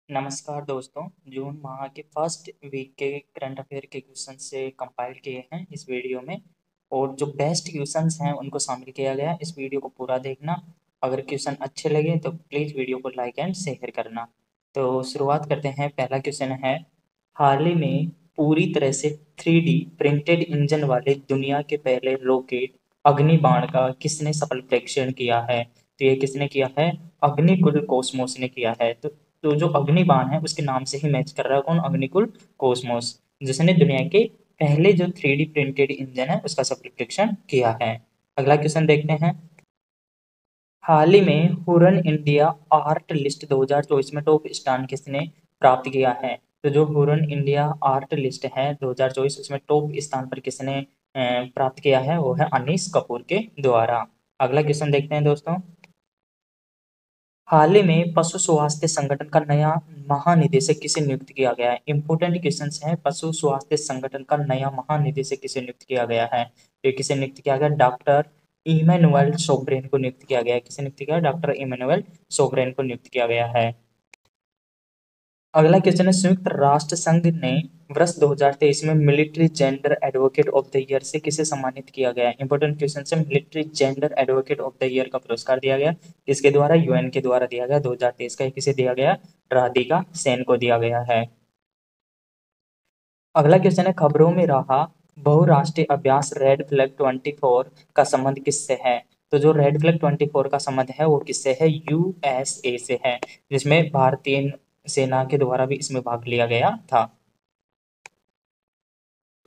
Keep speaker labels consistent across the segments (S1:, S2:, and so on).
S1: नमस्कार दोस्तों। जून माह के फर्स्ट वीक के करंट अफेयर के क्वेश्चन से कंपाइल किए हैं इस वीडियो में। और जो बेस्ट क्वेश्चंस हैं उनको शामिल किया गया है। इस वीडियो को पूरा देखना। अगर क्वेश्चन अच्छे लगे तो प्लीज़ वीडियो को लाइक एंड शेयर करना। तो शुरुआत करते हैं। पहला क्वेश्चन है, हाल ही में पूरी तरह से 3D प्रिंटेड इंजन वाले दुनिया के पहले रॉकेट अग्निबाण का किसने सफल परीक्षण किया है? तो ये किसने किया है? अग्निकुल कॉस्मोस ने किया है। तो जो अग्निबाण है उसके नाम से ही मैच कर रहा है। कौन? अग्निकुल कॉस्मोस, जिसने दुनिया के पहले जो 3D प्रिंटेड इंजन है उसका सफल परीक्षण किया है। अगला क्वेश्चन देखते हैं। हाल ही में हुरन इंडिया आर्ट लिस्ट 2024 में टॉप स्थान किसने प्राप्त किया है? तो जो हुरन इंडिया आर्ट लिस्ट है 2024 उसमें टॉप स्थान पर किसने प्राप्त किया है? वो है अनीस कपूर के द्वारा। अगला क्वेश्चन देखते हैं दोस्तों। हाल ही में पशु स्वास्थ्य संगठन का नया महानिदेशक किसे नियुक्त किया गया है? इंपोर्टेंट क्वेश्चन है। पशु स्वास्थ्य संगठन का नया महानिदेशक किसे नियुक्त किया गया है? तो किसे नियुक्त किया गया? डॉक्टर इमैनुअल सोब्रेन को नियुक्त किया गया है। किसे नियुक्त किया? डॉक्टर इमैनुअल सोब्रेन को नियुक्त किया गया है। अगला क्वेश्चन है, संयुक्त राष्ट्र संघ ने वर्ष 2023 में military gender advocate of the year से किसे सम्मानित किया गया? इंपोर्टेंट क्वेश्चन है। Military gender advocate of the year का पुरस्कार दिया गया किसके द्वारा? यूएन के द्वारा दिया गया 2023 का। किसे दिया गया? राधिका सेन को दिया गया है। अगला क्वेश्चन है, खबरों में रहा बहुराष्ट्रीय अभ्यास रेड फ्लैग 24 का संबंध किससे है? तो जो रेड फ्लैग 24 का संबंध है वो किससे है? यूएसए से है, जिसमें भारतीय सेना के द्वारा भी इसमें भाग लिया गया था।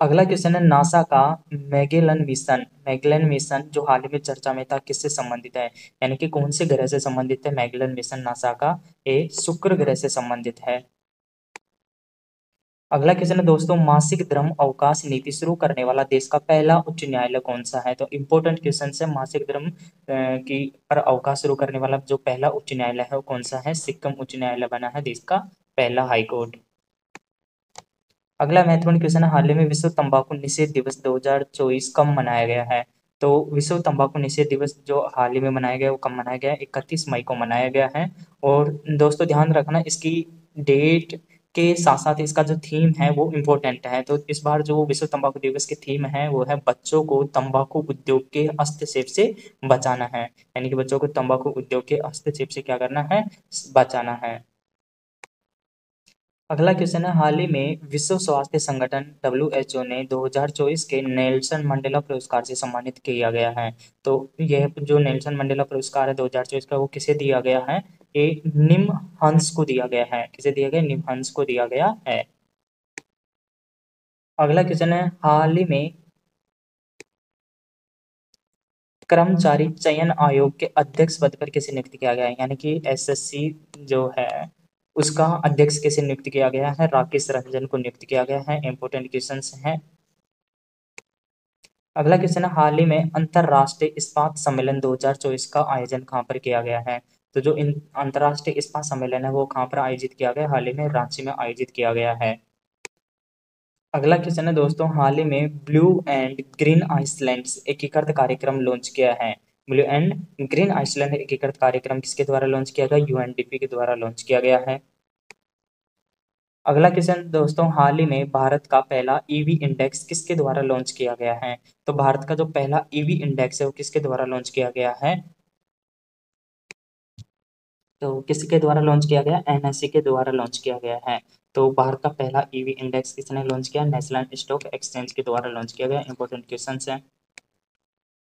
S1: अगला क्वेश्चन है, नासा का मैगेलन मिशन जो हाल ही में चर्चा में था किससे संबंधित है? यानी कि कौन से ग्रह से संबंधित है मैगेलन मिशन नासा का? ये शुक्र ग्रह से संबंधित है। अगला क्वेश्चन है दोस्तों, मासिक धर्म अवकाश नीति शुरू करने वाला देश का पहला उच्च न्यायालय कौन सा है? तो इंपोर्टेंट क्वेश्चन है। मासिक धर्म की पर अवकाश शुरू करने वाला जो पहला उच्च न्यायालय है वो कौन सा है? सिक्किम उच्च न्यायालय बना है देश का पहला हाईकोर्ट। अगला महत्वपूर्ण क्वेश्चन है, हाल ही में विश्व तंबाकू निषेध दिवस 2024 कब मनाया गया है? तो विश्व तंबाकू निषेध दिवस जो हाल ही में मनाया गया है वो कब मनाया गया है? 31 मई को मनाया गया है। और दोस्तों ध्यान रखना, इसकी डेट के साथ साथ इसका जो थीम है वो इम्पोर्टेंट है। तो इस बार जो विश्व तंबाकू दिवस की थीम है वो है बच्चों को तंबाकू उद्योग के हस्तक्षेप से बचाना है। यानी कि बच्चों को तंबाकू उद्योग के हस्तक्षेप से क्या करना है? बचाना है। अगला क्वेश्चन है, हाल ही में विश्व स्वास्थ्य संगठन WHO ने 2024 के नेल्सन मंडेला पुरस्कार से सम्मानित किया गया है। तो यह जो नेल्सन मंडेला पुरस्कार है 2024 का वो किसे दिया गया है? ये निम हंस को दिया गया है। किसे दिया गया? निम हंस को दिया गया है। अगला क्वेश्चन है, हाल ही में कर्मचारी चयन आयोग के अध्यक्ष पद पर किसे नियुक्त किया गया है? यानी कि एसएससी जो है उसका अध्यक्ष किसे नियुक्त किया गया है? राकेश रंजन को नियुक्त किया गया है। इंपोर्टेंट क्वेश्चन है। अगला क्वेश्चन है, हाल ही में अंतरराष्ट्रीय इस्पात सम्मेलन 2024 का आयोजन कहाँ पर किया गया है? तो जो इन अंतरराष्ट्रीय इस्पात सम्मेलन है वो कहाँ पर आयोजित किया गया? हाल ही में रांची में आयोजित किया गया है। अगला क्वेश्चन है दोस्तों, हाल ही में ब्लू एंड ग्रीन आइसलैंड्स एकीकृत कार्यक्रम लॉन्च किया है। ब्लू एंड ग्रीन आइसलैंड एकीकृत कार्यक्रम किसके द्वारा लॉन्च किया गया? यूएनडीपी के द्वारा लॉन्च किया गया है। अगला क्वेश्चन दोस्तों, हाल ही में भारत का पहला ईवी इंडेक्स किसके द्वारा लॉन्च किया गया है? तो भारत का जो पहला ईवी इंडेक्स है वो किसके द्वारा लॉन्च किया गया है? तो किसके द्वारा लॉन्च किया गया? एनएससी के द्वारा लॉन्च किया गया है। तो भारत का पहला ईवी इंडेक्स किसने लॉन्च किया? नेशनल स्टॉक एक्सचेंज के द्वारा लॉन्च किया गया। इंपॉर्टेंट क्वेश्चन है।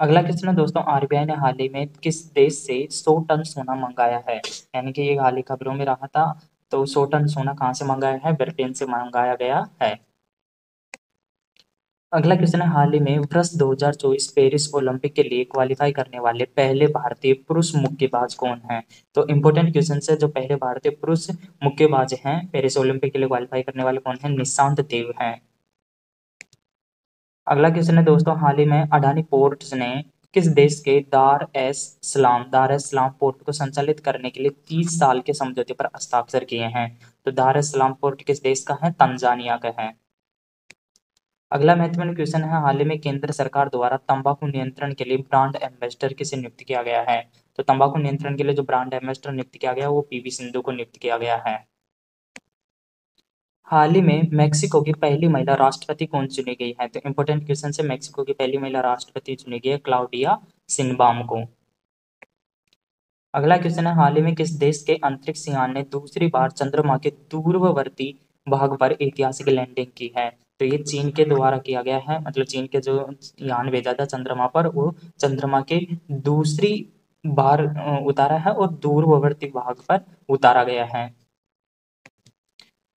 S1: अगला क्वेश्चन है दोस्तों, आरबीआई ने हाल ही में किस देश से 100 टन सोना मंगाया है? यानी कि ये हाल ही खबरों में रहा था। तो 100 टन सोना कहाँ से मंगाया है? ब्रिटेन से मंगाया गया है। अगला क्वेश्चन है, हाल ही में वर्ष 2024 पेरिस ओलंपिक के लिए क्वालिफाई करने वाले पहले भारतीय पुरुष मुक्केबाज कौन हैं? तो इंपॉर्टेंट क्वेश्चन है, जो पहले भारतीय पुरुष मुक्केबाज हैं पेरिस ओलंपिक के लिए क्वालिफाई करने वाले कौन हैं? निशांत देव हैं। अगला क्वेश्चन है दोस्तों, हाल ही में अडानी पोर्ट्स ने किस देश के दार एस सलाम पोर्ट को संचालित करने के लिए 30 साल के समझौते पर हस्ताक्षर किए हैं? तो दार एस सलाम पोर्ट किस देश का है? तंजानिया का है। अगला महत्वपूर्ण क्वेश्चन है, हाल ही में केंद्र सरकार द्वारा तंबाकू नियंत्रण के लिए ब्रांड एम्बेसडर किसे नियुक्त किया गया है? तो तंबाकू नियंत्रण के लिए जो ब्रांड एम्बेसडर नियुक्त किया गया है वो पीवी सिंधु को नियुक्त किया गया है। हाल ही में मेक्सिको की पहली महिला राष्ट्रपति कौन चुनी गई है? तो इंपॉर्टेंट क्वेश्चन है, मेक्सिको की पहली महिला राष्ट्रपति चुनी गई है क्लाउडिया शिनबाम को। अगला क्वेश्चन है, हाल ही में किस देश के अंतरिक्ष यान ने दूसरी बार चंद्रमा के पूर्ववर्ती भाग पर ऐतिहासिक लैंडिंग की है? तो ये चीन के द्वारा किया गया है, मतलब चीन के जो यान भेजा था चंद्रमा पर, वो चंद्रमा के दूसरी बार उतारा है और पूर्ववर्ती भाग पर उतारा गया है।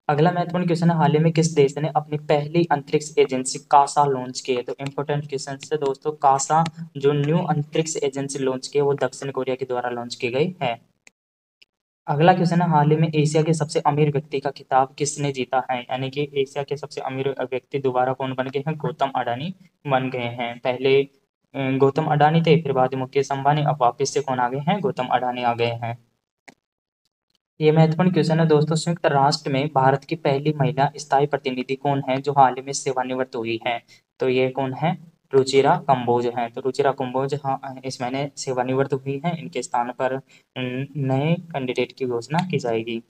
S1: अगला महत्वपूर्ण क्वेश्चन है, हाल ही में किस देश ने अपनी पहली अंतरिक्ष एजेंसी कासा लॉन्च की है? तो इंपॉर्टेंट क्वेश्चन है दोस्तों, कासा जो न्यू अंतरिक्ष एजेंसी लॉन्च की है वो दक्षिण कोरिया के द्वारा लॉन्च की गई है। अगला क्वेश्चन है, हाल ही में एशिया के सबसे अमीर व्यक्ति का खिताब किसने जीता है? यानी कि एशिया के सबसे अमीर व्यक्ति दोबारा कौन बन गए हैं? गौतम अडानी बन गए हैं। पहले गौतम अडानी थे, फिर बाद में मुकेश अंबानी, अब वापस से कौन आ गए हैं? गौतम अडानी आ गए हैं। ये महत्वपूर्ण क्वेश्चन है दोस्तों, संयुक्त राष्ट्र में भारत की पहली महिला स्थायी प्रतिनिधि कौन है जो हाल ही में सेवानिवृत्त हुई है? तो ये कौन है? रुचिरा कंबोज है। तो रुचिरा कंबोज हाँ इस महीने सेवानिवृत्त हुई है, इनके स्थान पर नए कैंडिडेट की घोषणा की जाएगी।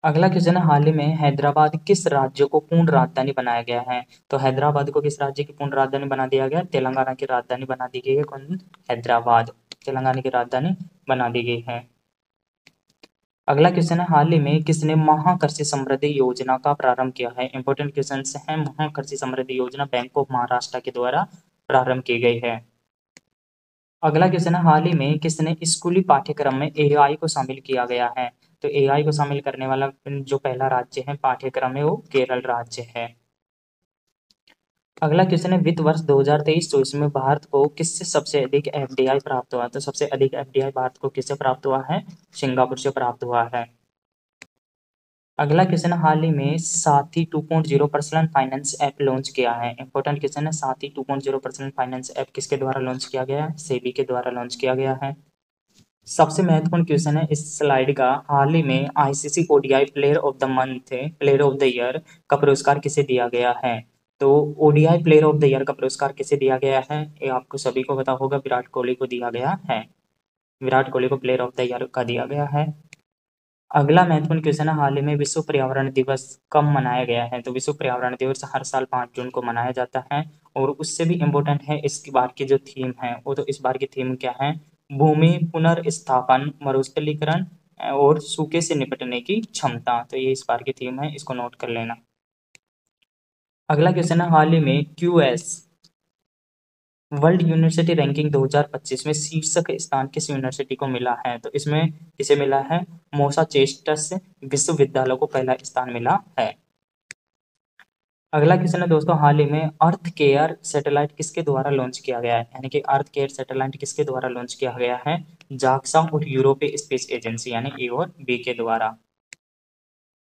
S1: अगला क्वेश्चन है, हाल ही में हैदराबाद किस राज्य को पूर्ण राजधानी बनाया गया है? तो हैदराबाद को किस राज्य की पूर्ण राजधानी बना दिया गया? तेलंगाना की राजधानी बना दी गई है। कौन? हैदराबाद तेलंगाना की राजधानी बना दी गई है। अगला क्वेश्चन है, हाल ही में किसने महाकृषि समृद्धि योजना का प्रारंभ किया है? इंपॉर्टेंट क्वेश्चन है, महाकृषि समृद्धि योजना बैंक ऑफ महाराष्ट्र के द्वारा प्रारंभ की गई है। अगला क्वेश्चन है, हाल ही में किसने स्कूली पाठ्यक्रम में एआई को शामिल किया गया है? तो एआई को शामिल करने वाला जो पहला राज्य है पाठ्यक्रम में वो केरल राज्य है। अगला क्वेश्चन है, वित्त वर्ष 2023-24 में भारत को किससे सबसे अधिक एफडीआई प्राप्त हुआ? तो सबसे अधिक एफडीआई भारत को किससे प्राप्त हुआ है? सिंगापुर से प्राप्त हुआ है। अगला क्वेश्चन है, हाल ही में साथी 2.0 पर्सनल फाइनेंस ऐप लॉन्च किया है। इंपॉर्टेंट क्वेश्चन है, साथी 2.0 पर्सनल फाइनेंस ऐप किसके द्वारा लॉन्च किया गया है? सेबी के द्वारा लॉन्च किया गया है। सबसे महत्वपूर्ण क्वेश्चन है इस स्लाइड का, हाल ही में ICC ODI player of the month, player of the year का पुरस्कार किसे दिया गया है? तो ODI player of the year का पुरस्कार किसे दिया गया है? ये आपको सभी को पता होगा, विराट कोहली को दिया गया है। विराट कोहली को प्लेयर ऑफ द ईयर का दिया गया है। अगला महत्वपूर्ण क्वेश्चन है, हाल ही में विश्व पर्यावरण दिवस कब मनाया गया है? तो विश्व पर्यावरण दिवस हर साल 5 जून को मनाया जाता है। और उससे भी इम्पोर्टेंट है इसकी बार की जो थीम है, वो तो इस बार की थीम क्या है? भूमि पुनर्स्थापन, मरुस्थलीकरण और सूखे से निपटने की क्षमता। तो ये इस बार की थीम है, इसको नोट कर लेना। अगला क्वेश्चन है, हाल ही में क्यूएस वर्ल्ड यूनिवर्सिटी रैंकिंग 2025 में शीर्षक स्थान किस यूनिवर्सिटी को मिला है? तो इसमें किसे मिला है? मैसाचुसेट्स विश्वविद्यालय को पहला स्थान मिला है। अगला क्वेश्चन है दोस्तों, हाल ही में अर्थ केयर सैटेलाइट किसके द्वारा लॉन्च किया गया है? यानी कि अर्थ केयर सैटेलाइट किसके द्वारा लॉन्च किया गया है? जाक्सा और यूरोपीय स्पेस एजेंसी यानी ए और बी के द्वारा।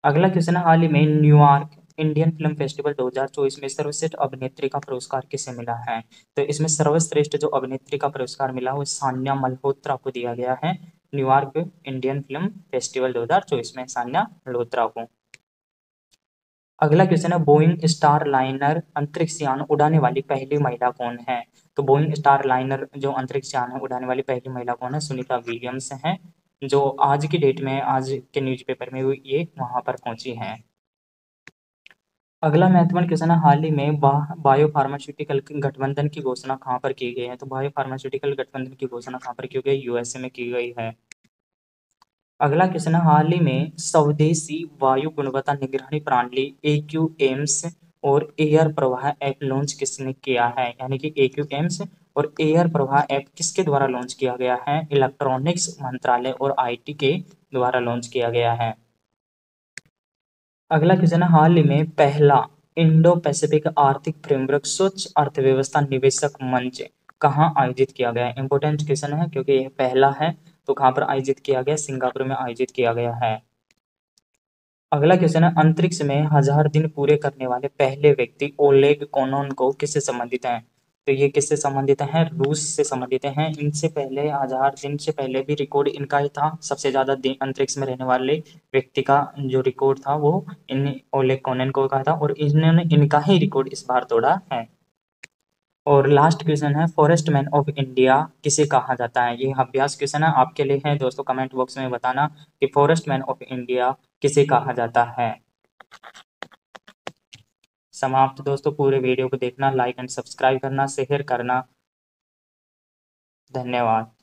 S1: अगला क्वेश्चन है, हाल ही में न्यूयॉर्क इंडियन फिल्म फेस्टिवल 2024 में सर्वश्रेष्ठ अभिनेत्री का पुरस्कार किसे मिला है? तो इसमें सर्वश्रेष्ठ जो अभिनेत्री का पुरस्कार मिला वो सान्या मल्होत्रा को दिया गया है। न्यूयॉर्क इंडियन फिल्म फेस्टिवल 2024 में सान्या मल्होत्रा को। अगला क्वेश्चन है, बोइंग स्टार लाइनर अंतरिक्ष यान उड़ाने वाली पहली महिला कौन है? तो बोइंग स्टार लाइनर जो अंतरिक्ष यान है उड़ाने वाली पहली महिला कौन है? सुनीता विलियम्स है, जो आज की डेट में आज के न्यूज़पेपर में ये वहां पर पहुंची हैं। अगला महत्वपूर्ण क्वेश्चन है, हाल ही में बायो फार्मास्यूटिकल गठबंधन की घोषणा कहाँ पर की गई है? तो बायो फार्मास्यूटिकल गठबंधन की घोषणा कहाँ पर की गई? यूएसए में की गई है। अगला क्वेश्चन है, हाल ही में स्वदेशी वायु गुणवत्ता निगरानी प्रणाली AQAMS और एयर प्रवाह ऐप लॉन्च किसने किया है? यानी कि AQAMS और एयर प्रवाह ऐप किसके द्वारा लॉन्च किया गया है? इलेक्ट्रॉनिक्स मंत्रालय और आईटी के द्वारा लॉन्च किया गया है। अगला क्वेश्चन है, हाल ही में पहला इंडो पैसिफिक आर्थिक फ्रेमवर्क स्वच्छ अर्थव्यवस्था निवेशक मंच कहाँ आयोजित किया गया है? इंपोर्टेंट क्वेश्चन है क्योंकि यह पहला है, तो कहाँ पर आयोजित किया गया? सिंगापुर में आयोजित किया गया है। अगला क्वेश्चन है, अंतरिक्ष में 1000 दिन पूरे करने वाले पहले व्यक्ति ओलेग कोनोन किससे संबंधित हैं? तो ये किससे संबंधित हैं? रूस से संबंधित हैं। इनसे पहले 1000 दिन से पहले भी रिकॉर्ड इनका ही था, सबसे ज्यादा दिन अंतरिक्ष में रहने वाले व्यक्ति का जो रिकॉर्ड था वो इन ओलेग कोनोन का था, और इन्होंने इनका ही रिकॉर्ड इस बार तोड़ा है। और लास्ट क्वेश्चन है, फॉरेस्ट मैन ऑफ इंडिया किसे कहा जाता है? ये अभ्यास क्वेश्चन है, आपके लिए है दोस्तों। कमेंट बॉक्स में बताना कि फॉरेस्ट मैन ऑफ इंडिया किसे कहा जाता है। समाप्त दोस्तों। पूरे वीडियो को देखना, लाइक एंड सब्सक्राइब करना, शेयर करना। धन्यवाद।